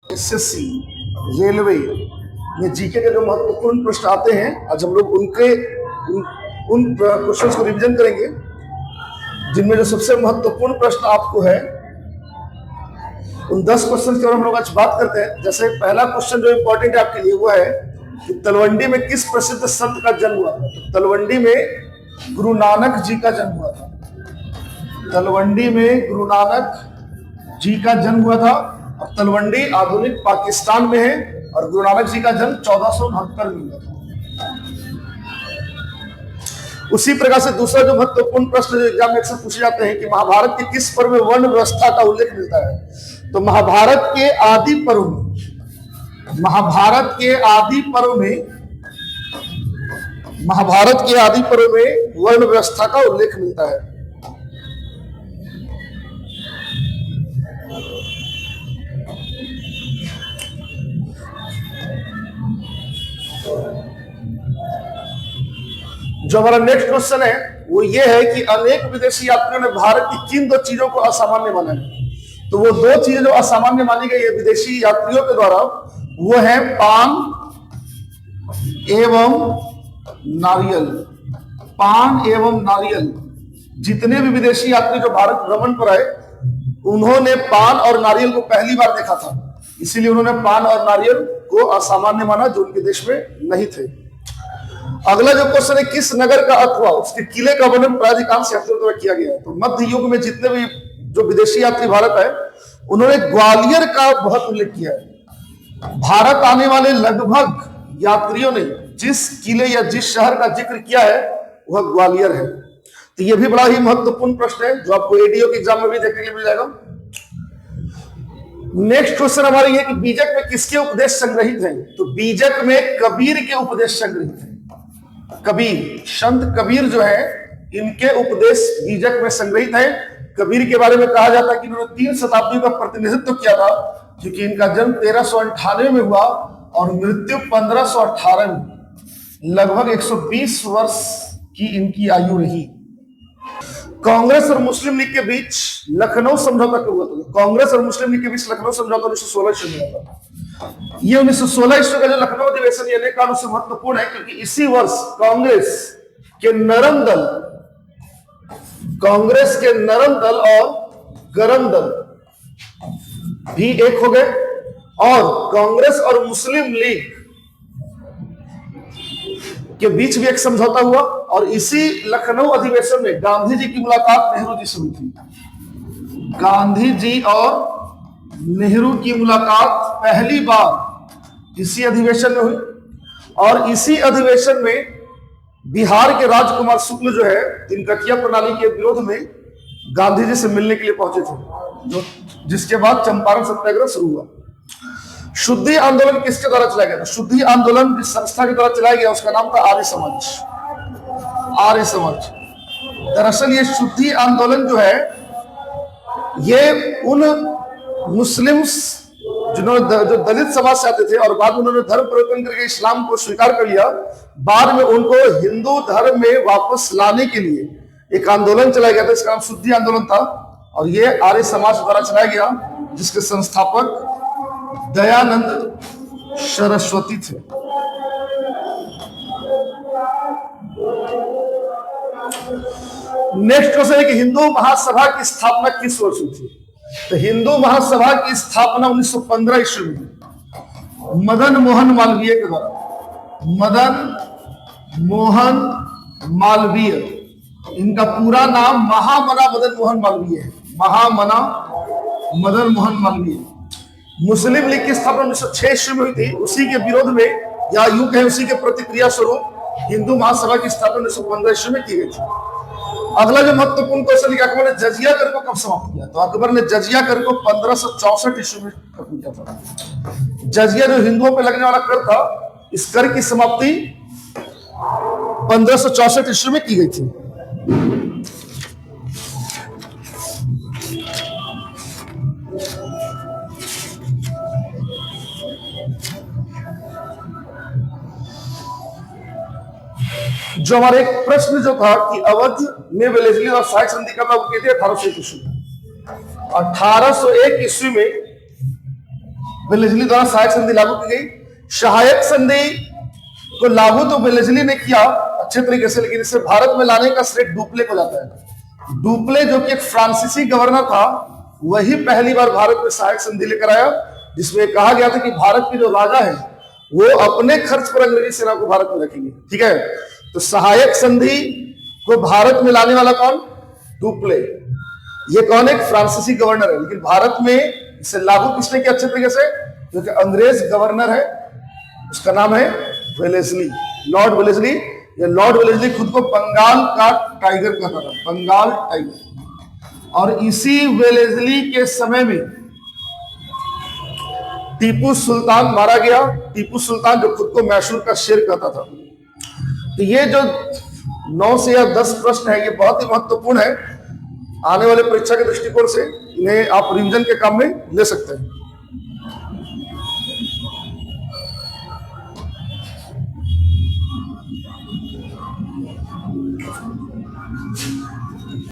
SSC, railway में GK के जो महत्वपूर्ण प्रश्न आते हैं, आज हम लोग उन क्वेश्चंस को रिवीजन करेंगे जिनमें जो सबसे महत्वपूर्ण प्रश्न आपको है उन 10 क्वेश्चन के बारे में हम लोग आज बात करते हैं। जैसे पहला क्वेश्चन जो इंपॉर्टेंट है आपके लिए वो है कि तलवंडी में किस प्रसिद्ध संत का जन्म हुआ था। तो तलवंडी में गुरु नानक जी का जन्म हुआ था। तलवंडी में गुरु नानक जी का जन्म हुआ था और तलवंडी आधुनिक पाकिस्तान में है और गुरु नानक जी का जन्म 1472 में हुआ था। उसी प्रकार से दूसरा जो महत्वपूर्ण प्रश्न जो एग्जाम में अक्सर पूछे जाते हैं कि महाभारत के किस पर्व में वर्ण व्यवस्था का उल्लेख मिलता है। तो महाभारत के आदि पर्व में वर्ण व्यवस्था का उल्लेख मिलता है। जो हमारा नेक्स्ट क्वेश्चन है वो ये है कि अनेक विदेशी यात्रियों ने भारत की किन दो चीजों को असामान्य माना है। तो वो दो चीजें जो असामान्य मानी गई है विदेशी यात्रियों के द्वारा वो है पान एवं नारियल। पान एवं नारियल। जितने भी विदेशी यात्री जो भारत भ्रमण पर आए उन्होंने पान और नारियल को पहली बार देखा था, इसीलिए उन्होंने पान और नारियल को असामान्य माना जो उनके देश में नहीं थे। अगला जो क्वेश्चन है किस नगर का अथवा उसके किले का वर्णन प्राधिकांश यात्रियों द्वारा किया गया है। तो मध्य युग में जितने भी जो विदेशी यात्री भारत आए उन्होंने ग्वालियर का बहुत उल्लेख किया है। भारत आने वाले लगभग यात्रियों ने जिस किले या जिस शहर का जिक्र किया है वह ग्वालियर है। तो यह भी बड़ा ही महत्वपूर्ण प्रश्न है जो आपको एडीओ के एग्जाम में भी देखने के लिए मिल जाएगा। नेक्स्ट क्वेश्चन हमारे ये कि बीजक में किसके उपदेश संग्रहित हैं। तो बीजक में कबीर के उपदेश संग्रहित हैं। कबीर, संत कबीर जो है इनके उपदेश बीजक में संग्रहित है। कबीर के बारे में कहा जाता है कि इन्होंने 3 शताब्दियों का प्रतिनिधित्व किया था, क्योंकि इनका जन्म 1398 में हुआ और मृत्यु 1518 में। लगभग 120 वर्ष की इनकी आयु रही। कांग्रेस और मुस्लिम लीग के बीच लखनऊ समझौता कब हुआ था। कांग्रेस और मुस्लिम लीग के बीच लखनऊ समझौता 1916 ईस्वी में हुआ था। ये 1916 ईस्वी का जो लखनऊ अधिवेशन ये अनेक कारणों से महत्वपूर्ण है, क्योंकि इसी वर्ष कांग्रेस के नरम दल और गरम दल भी एक हो गए और कांग्रेस और मुस्लिम लीग के बीच भी एक समझौता हुआ और इसी लखनऊ अधिवेशन में गांधी जी की मुलाकात नेहरू जी से हुई थी। गांधी जी और नेहरू की मुलाकात पहली बार इसी अधिवेशन में हुई और इसी अधिवेशन में बिहार के राजकुमार शुक्ल जो है तिनकटिया प्रणाली के विरोध में गांधी जी से मिलने के लिए पहुंचे थे, जिसके बाद चंपारण सत्याग्रह शुरू हुआ। शुद्धि आंदोलन किसके द्वारा चलाया गया। तो शुद्धि आंदोलन जिस संस्था के द्वारा चलाया गया उसका नाम था आर्य समाज। दरअसल ये शुद्धि आंदोलन जो है ये उन मुस्लिम्स जिन्होंने जो दलित समाज से आते थे और बाद में उन्होंने धर्म परिवर्तन करके इस्लाम को स्वीकार कर लिया, बाद में उनको हिंदू धर्म में वापस लाने के लिए एक आंदोलन चलाया गया था। इसका नाम शुद्धि आंदोलन था और ये आर्य समाज द्वारा चलाया गया, जिसके संस्थापक दयानंद सरस्वती थे। नेक्स्ट क्वेश्चन है कि हिंदू महासभा की स्थापना किस वर्ष हुई थी। तो हिंदू महासभा की स्थापना 1915 ईस्वी में मदन मोहन मालवीय के द्वारा। मदन मोहन मालवीय, इनका पूरा नाम महामना मदन मोहन मालवीय है। महामना मदन मोहन मालवीय। मुस्लिम लीग की स्थापना 1906 ईस्वी में हुई थी। उसी के विरोध में या यूं कहें उसी के प्रतिक्रिया स्वरूप हिंदू महासभा की स्थापना 1915 ईस्वी में की गई थी। अगला जो महत्वपूर्ण क्वेश्चन है अकबर ने जजिया कर को कब समाप्त किया। तो अकबर ने जजिया कर को 1564 ईस्वी में खत्म किया था। जजिया जो हिंदुओं पर लगने वाला कर था, इस कर की समाप्ति 1564 ईस्वी में की गई थी। जो हमारे एक प्रश्न जो था कि अवध में वेलेस्ली और सहायक संधि का कहते हैं 1801 ईस्वी में 1801 ईस्वी में वेलेस्ली द्वारा सहायक संधि लागू की गई। सहायक संधि को लागू तो वेलेस्ली ने किया अच्छे तरीके से, लेकिन इसे भारत में लाने का श्रेय डुप्ले को जाता है। डुप्ले जो कि एक फ्रांसीसी गवर्नर था, वही पहली बार भारत में सहायक संधि लेकर आया, जिसमें कहा गया था कि भारत के जो राजा हैं वो अपने खर्च पर अंग्रेजी सेना को भारत में रखेंगे। ठीक है, तो सहायक संधि को भारत में लाने वाला कौन? डुप्ले। ये कौन? एक फ्रांसीसी गवर्नर है, लेकिन भारत में इसे लागू किसने किया अच्छे तरीके से? जो कि अंग्रेज गवर्नर है, उसका नाम है वेलेस्ली, लॉर्ड वेलेस्ली। ये लॉर्ड वेलेस्ली खुद को बंगाल का टाइगर कहता था, बंगाल टाइगर। और इसी वेलेस्ली के समय में टीपू सुल्तान मारा गया। टीपू सुल्तान जो खुद को मैसूर का शेर कहता था। तो ये जो 9 से या 10 प्रश्न है, ये बहुत ही महत्वपूर्ण है आने वाले परीक्षा के दृष्टिकोण से। इन्हें आप रिवीजन के काम में ले सकते हैं।